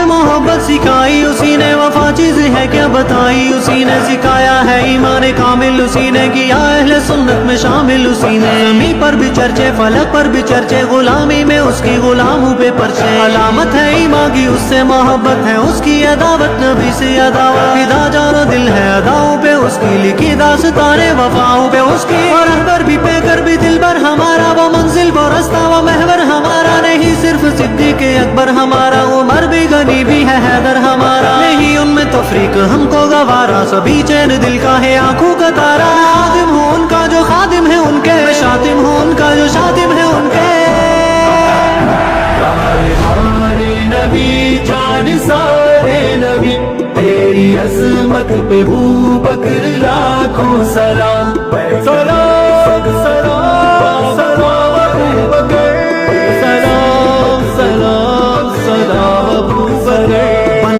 मोहब्बत सिखाई उसी ने, वफा चीज है क्या बताई उसी ने, सिखाया है ईमान कामिल उसी ने, किया अहले सुन्नत में शामिल उसी ने। ज़मीं पर भी चर्चे, फलक पर भी चर्चे, गुलामी में उसकी गुलामों पे परचे। अलामत है ईमान की उससे मोहब्बत है उसकी, अदावत नबी से अदावत, फिदा जानो दिल है अदाओं पे उसकी, लिखी दास्ताने वफाओं पे उसकी। और रहबर भी पे कर भी दिल भर हमारा, वो मंजिल वो रास्ता वो महवर हमारा, नहीं सिर्फ सिद्दीक़ अकबर हमारा, उमर भी गनी भी है हैदर हमारा, नहीं उनमें तफरीक हमको गवारा, सभी चैन दिल का है आंखों का तारा। खादिम हूँ उनका जो खादिम है उनके, मैं शातिम हूँ उनका जो शातिम है उनके। हमारे नबी जान सारे नबी, तेरी अज़मत पे बू बकर लाखों सलाम।